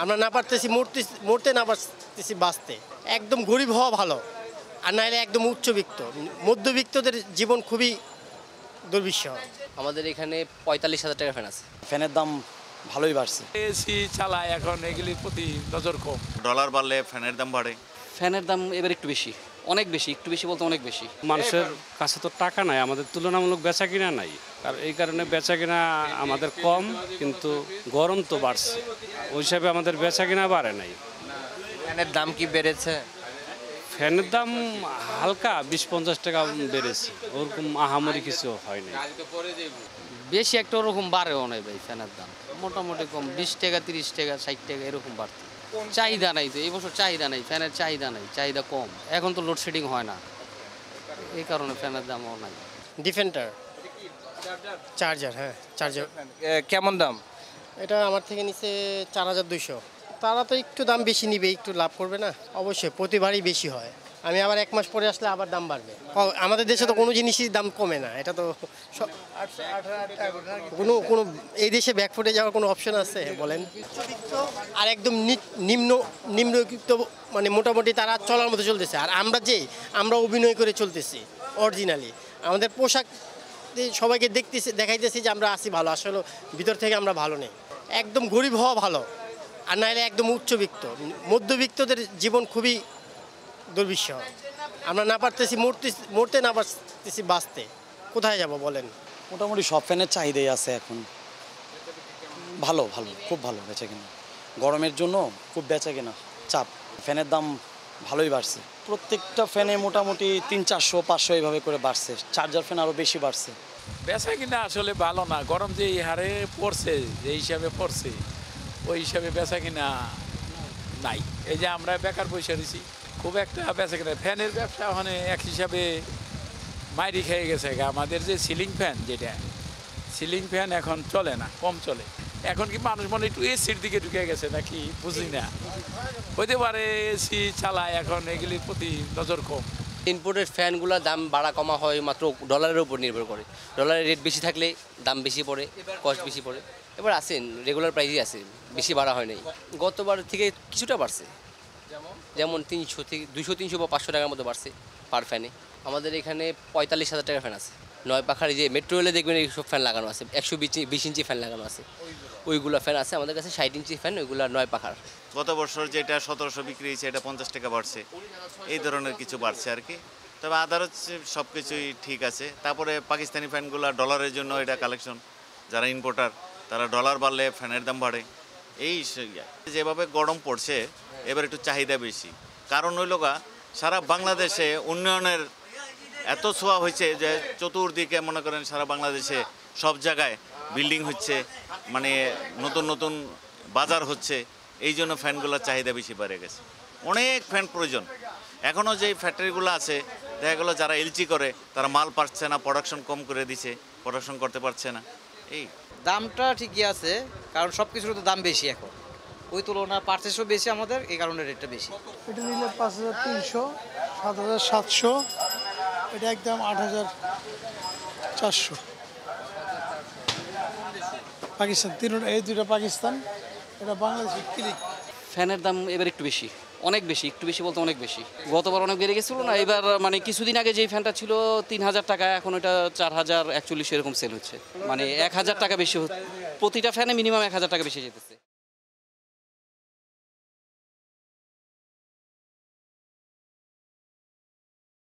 আমরা না পারতেছি মরতে না পারতেছি বাঁচতে। একদম গরিব হওয়া ভালো, আর নাহলে একদম উচ্চবিত্ত। মধ্যবিত্তদের জীবন খুবই দুর্বিষহ। আমাদের এখানে ৪৫,০০০ টাকা ফ্যান আছে। ফ্যানের দাম ভালোই বাড়ছে। এসি চালায় এখন এগুলির প্রতি নজর কম। ডলার বাড়লে ফ্যানের দাম বাড়ে। ফ্যানের দাম এবার একটু বেশি, অনেক বেশি, একটু বেশি বলতে অনেক বেশি। মানুষের কাছে তো টাকা নাই, আমাদের তুলনামূলক বেচা কিনা নাই, আর এই কারণে বেচা কিনা আমাদের কম, কিন্তু গরম তো বাড়ছে, ওই হিসাবে আমাদের বেচা কিনা বাড়ে নাই। ফ্যানের দাম কি বেড়েছে? ফ্যানের দাম হালকা ২০-৫০ টাকা বেড়েছে, ওরকম আহামরি কিছু হয় নাই। বেশি একটা ওরকম বাড়েও নয় ভাই, ফ্যানের দাম মোটামুটি কম, ২০ টাকা ৩০ টাকা ৬০ টাকা এরকম বাড়তে। চাহিদা নাই তো এই বছর, চাহিদা নাই, ফ্যানের চাহিদা নাই, চাহিদা কম। এখন তো লোডশেডিং হয় না, এই কারণে ফ্যানের দামও নাই। ডিফেন্ডার চার্জার, হ্যাঁ চার্জার। কেমন দাম? এটা আমার থেকে নিচে ৪,২০০। তারা তো একটু দাম বেশি নিবে, একটু লাভ করবে না? অবশ্যই প্রতিবারই বেশি হয়। আমি আবার ১ মাস পরে আসলে আবার দাম বাড়বে। আমাদের দেশে তো কোনো জিনিসই দাম কমে না, এটা তো কোনো এই দেশে ব্যাকফুটে যাওয়ার কোনো অপশন আছে বলেন? আর একদম নিম্নবিত্ত, মানে মোটামুটি তারা চলার মতো চলতেছে। আর আমরা অভিনয় করে চলতেছি অরিজিনালি। আমাদের পোশাক সবাইকে দেখাইতেছি যে আমরা আছি ভালো, আসলে ভিতর থেকে আমরা ভালো নেই। একদম গরিব হওয়া ভালো, আর নাহলে একদম উচ্চবিত্ত। মধ্যবিত্তদের জীবন খুবই দুর্বিষহ। আমরা না পারতেছি মরতে না পারতেছি বাঁচতে, কোথায় যাব বলেন? মোটামুটি সব ফ্যানের চাহিদাই আছে এখন। ভালো ভালো, খুব ভালো বেচা কেনা। গরমের জন্য খুব বেচা কেনা চাপ। ফ্যানের দাম ভালোই বাড়ছে। প্রত্যেকটা ফ্যানে মোটামুটি ৩00-৪০০-৫০০ এইভাবে করে বাড়ছে। চার্জার ফ্যান আরও বেশি বাড়ছে। বেচা কিনা আসলে ভালো না, গরম যে এই হারে পড়ছে, যে হিসাবে পড়ছে ওই হিসাবে বেচা কিনা নাই। এই যে আমরা বেকার পয়সা দিছি, খুব একটা বেচা কিনা। ফ্যানের ব্যবসা মানে এক হিসাবে মাইরি খেয়ে গেছে। আমাদের যে সিলিং ফ্যান, যেটা সিলিং ফ্যান এখন চলে না, কম চলে। এখন কি মানুষ মনে একটু এসির দিকে ঢুকে গেছে নাকি বুঝি না, হইতে পারে এসি চালায় এখন এগুলির প্রতি নজর কম। ইনপোর্টেড ফ্যানগুলোর দাম বাড়া কমা হয় মাত্র ডলারের উপর নির্ভর করে। ডলারের রেট বেশি থাকলে দাম বেশি পড়ে, কস্ট বেশি পড়ে। এবার আসেন রেগুলার প্রাইসই আছে, বেশি বাড়া হয় নাই। গতবার থেকে কিছুটা বাড়ছে, যেমন ৩০০ থেকে ২০০-৩০০ বা ৫০০ টাকার মতো বাড়ছে পার ফ্যানে। আমাদের এখানে ৪৫,০০০ টাকার ফ্যান আছে। ৯ পাখার যে মেট্রো রেলে দেখবেন এইসব ফ্যান লাগানো আছে, ১২০ ইঞ্চি ফ্যান লাগানো আছে, ওইগুলো ফ্যান আছে আমাদের কাছে। ৬০ ইঞ্চি ফ্যান, ওইগুলো ৯ পাখার। গত বছর যেটা ১৭০০ বিক্রি হয়েছে, এটা ৫০ টাকা বাড়ছে। এই ধরনের কিছু বাড়ছে আর কি। তবে আদার হচ্ছে সব কিছুই ঠিক আছে। তারপরে পাকিস্তানি ফ্যানগুলো ডলারের জন্য এটা কালেকশন, যারা ইম্পোর্টার তারা ডলার বাড়লে ফ্যানের দাম বাড়ে। এই যেভাবে গরম পড়ছে এবার একটু চাহিদা বেশি। কারণ হইল সারা বাংলাদেশে উন্নয়নের এত ছোঁয়া হয়েছে যে চতুর্দিকে মনে করেন সারা বাংলাদেশে সব জায়গায় বিল্ডিং হচ্ছে, মানে নতুন নতুন বাজার হচ্ছে। এই জন্য ফ্যানগুলোর চাহিদা বেশি বেড়ে গেছে। অনেক ফ্যান প্রয়োজন। এখনও যেই ফ্যাক্টরিগুলো আছে দেখা গেলো যারা এলচি করে তারা মাল পাচ্ছে না, প্রোডাকশন কম করে দিছে, প্রোডাকশন করতে পারছে না। এই দামটা ঠিকই আছে, কারণ সব কিছুর তো দাম বেশি এখন, ওই তুলনায় পারচেসও বেশি আমাদের, এই কারণে রেটটা বেশি। এটা নিলে ৫,৩০০, ৭,৭০০, এটা একদম ৮,৪০০। পাকিস্তান এই দুটো পাকিস্তান, এটা বাংলাদেশের ক্লিক। ফ্যানের দাম এবার একটু বেশি, অনেক বেশি, একটু বেশি বলতে অনেক বেশি। গতবার অনেক বেড়ে গেছিলো না, এবার মানে কিছুদিন আগে যেই ফ্যানটা ছিল ৩,০০০ টাকা, এখন ওটা ৪,০৪১ এরকম সেল হচ্ছে। মানে ১,০০০ টাকা বেশি, প্রতিটা ফ্যানে মিনিমাম ১,০০০ টাকা বেশি যেতেছে।